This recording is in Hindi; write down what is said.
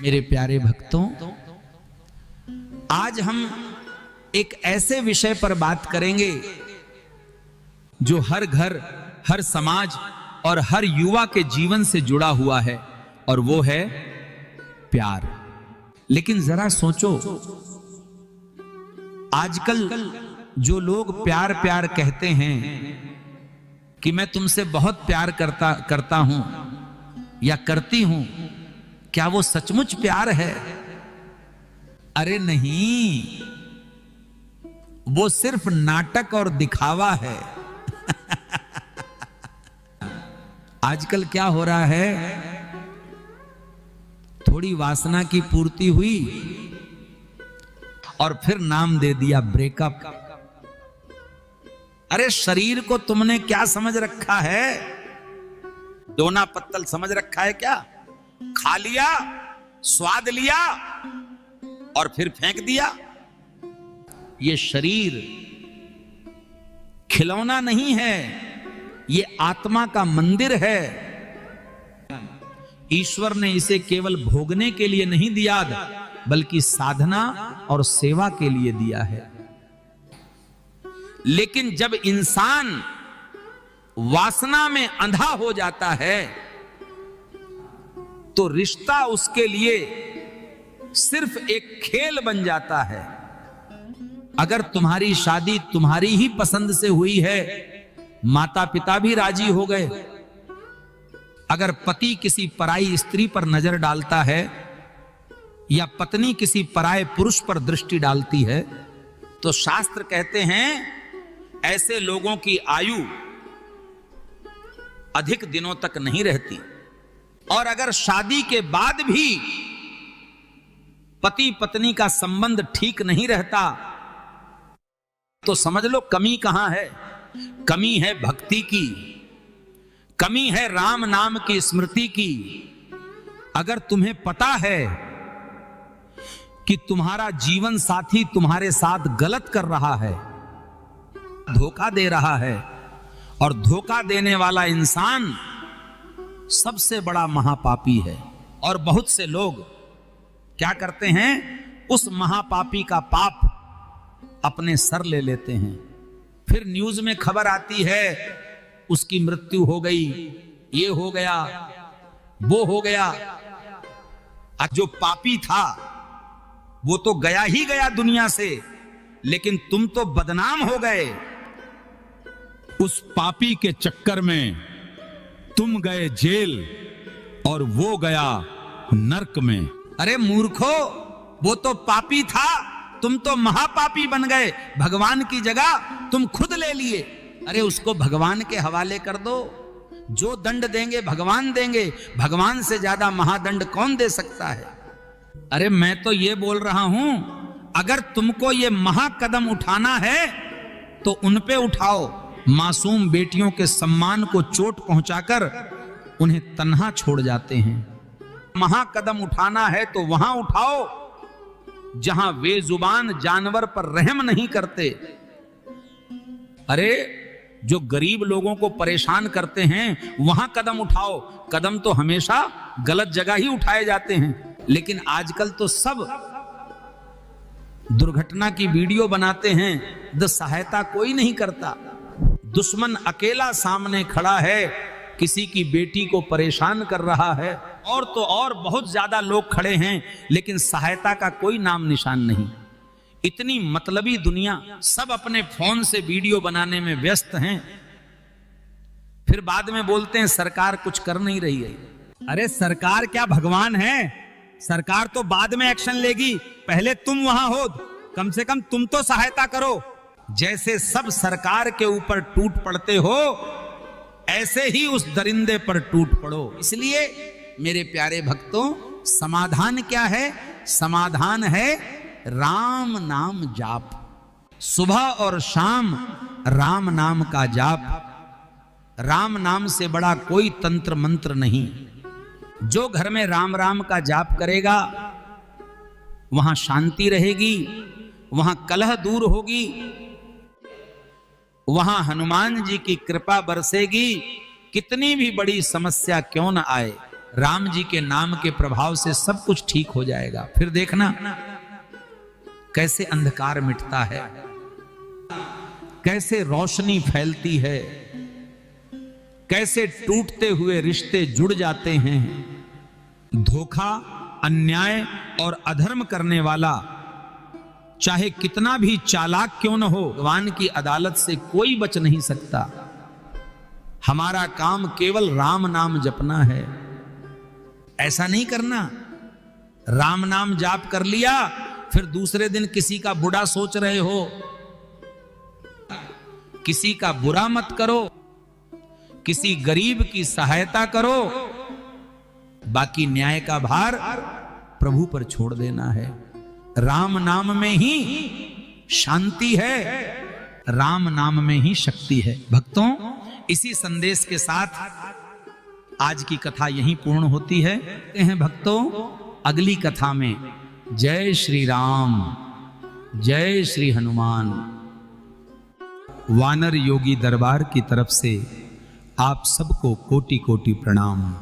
मेरे प्यारे भक्तों, आज हम एक ऐसे विषय पर बात करेंगे जो हर घर, हर समाज और हर युवा के जीवन से जुड़ा हुआ है, और वो है प्यार। लेकिन जरा सोचो, आजकल जो लोग प्यार प्यार कहते हैं कि मैं तुमसे बहुत प्यार करता हूं या करती हूं, क्या वो सचमुच प्यार है? अरे नहीं, वो सिर्फ नाटक और दिखावा है। आजकल क्या हो रहा है, थोड़ी वासना की पूर्ति हुई और फिर नाम दे दिया ब्रेकअप। अरे शरीर को तुमने क्या समझ रखा है? दोना पत्तल समझ रखा है क्या? खा लिया, स्वाद लिया और फिर फेंक दिया। ये शरीर खिलौना नहीं है, ये आत्मा का मंदिर है। ईश्वर ने इसे केवल भोगने के लिए नहीं दिया, बल्कि साधना और सेवा के लिए दिया है। लेकिन जब इंसान वासना में अंधा हो जाता है तो रिश्ता उसके लिए सिर्फ एक खेल बन जाता है। अगर तुम्हारी शादी तुम्हारी ही पसंद से हुई है, माता पिता भी राजी हो गए, अगर पति किसी पराई स्त्री पर नजर डालता है या पत्नी किसी पराये पुरुष पर दृष्टि डालती है, तो शास्त्र कहते हैं ऐसे लोगों की आयु अधिक दिनों तक नहीं रहती। और अगर शादी के बाद भी पति पत्नी का संबंध ठीक नहीं रहता, तो समझ लो कमी कहां है। कमी है भक्ति की, कमी है राम नाम की स्मृति की। अगर तुम्हें पता है कि तुम्हारा जीवन साथी तुम्हारे साथ गलत कर रहा है, धोखा दे रहा है, और धोखा देने वाला इंसान सबसे बड़ा महापापी है, और बहुत से लोग क्या करते हैं, उस महापापी का पाप अपने सर ले लेते हैं। फिर न्यूज में खबर आती है उसकी मृत्यु हो गई, ये हो गया, वो हो गया। जो पापी था वो तो गया ही गया दुनिया से, लेकिन तुम तो बदनाम हो गए। उस पापी के चक्कर में तुम गए जेल और वो गया नरक में। अरे मूर्खो, वो तो पापी था, तुम तो महापापी बन गए। भगवान की जगह तुम खुद ले लिए। अरे उसको भगवान के हवाले कर दो, जो दंड देंगे भगवान देंगे। भगवान से ज्यादा महादंड कौन दे सकता है? अरे मैं तो ये बोल रहा हूं, अगर तुमको ये महाकदम उठाना है तो उन पे उठाओ। मासूम बेटियों के सम्मान को चोट पहुंचाकर उन्हें तन्हा छोड़ जाते हैं। महाकदम उठाना है तो वहां उठाओ जहां बेजुबान जानवर पर रहम नहीं करते। अरे जो गरीब लोगों को परेशान करते हैं वहां कदम उठाओ। कदम तो हमेशा गलत जगह ही उठाए जाते हैं। लेकिन आजकल तो सब दुर्घटना की वीडियो बनाते हैं, तो सहायता कोई नहीं करता। दुश्मन अकेला सामने खड़ा है, किसी की बेटी को परेशान कर रहा है, और तो और बहुत ज्यादा लोग खड़े हैं, लेकिन सहायता का कोई नाम निशान नहीं। इतनी मतलबी दुनिया, सब अपने फोन से वीडियो बनाने में व्यस्त हैं। फिर बाद में बोलते हैं सरकार कुछ कर नहीं रही है। अरे सरकार क्या भगवान है? सरकार तो बाद में एक्शन लेगी, पहले तुम वहां हो। कम से कम तुम तो सहायता करो। जैसे सब सरकार के ऊपर टूट पड़ते हो, ऐसे ही उस दरिंदे पर टूट पड़ो। इसलिए मेरे प्यारे भक्तों, समाधान क्या है? समाधान है राम नाम जाप। सुबह और शाम राम नाम का जाप। राम नाम से बड़ा कोई तंत्र मंत्र नहीं। जो घर में राम राम का जाप करेगा वहां शांति रहेगी, वहां कलह दूर होगी, वहां हनुमान जी की कृपा बरसेगी। कितनी भी बड़ी समस्या क्यों न आए, राम जी के नाम के प्रभाव से सब कुछ ठीक हो जाएगा। फिर देखना कैसे अंधकार मिटता है, कैसे रोशनी फैलती है, कैसे टूटते हुए रिश्ते जुड़ जाते हैं। धोखा, अन्याय और अधर्म करने वाला चाहे कितना भी चालाक क्यों न हो, भगवान की अदालत से कोई बच नहीं सकता। हमारा काम केवल राम नाम जपना है। ऐसा नहीं करना, राम नाम जाप कर लिया फिर दूसरे दिन किसी का बुरा सोच रहे हो। किसी का बुरा मत करो, किसी गरीब की सहायता करो, बाकी न्याय का भार प्रभु पर छोड़ देना है। राम नाम में ही शांति है, राम नाम में ही शक्ति है। भक्तों, इसी संदेश के साथ आज की कथा यहीं पूर्ण होती है। कहते हैं भक्तों, अगली कथा में जय श्री राम, जय श्री हनुमान। वानर योगी दरबार की तरफ से आप सबको कोटि कोटि प्रणाम।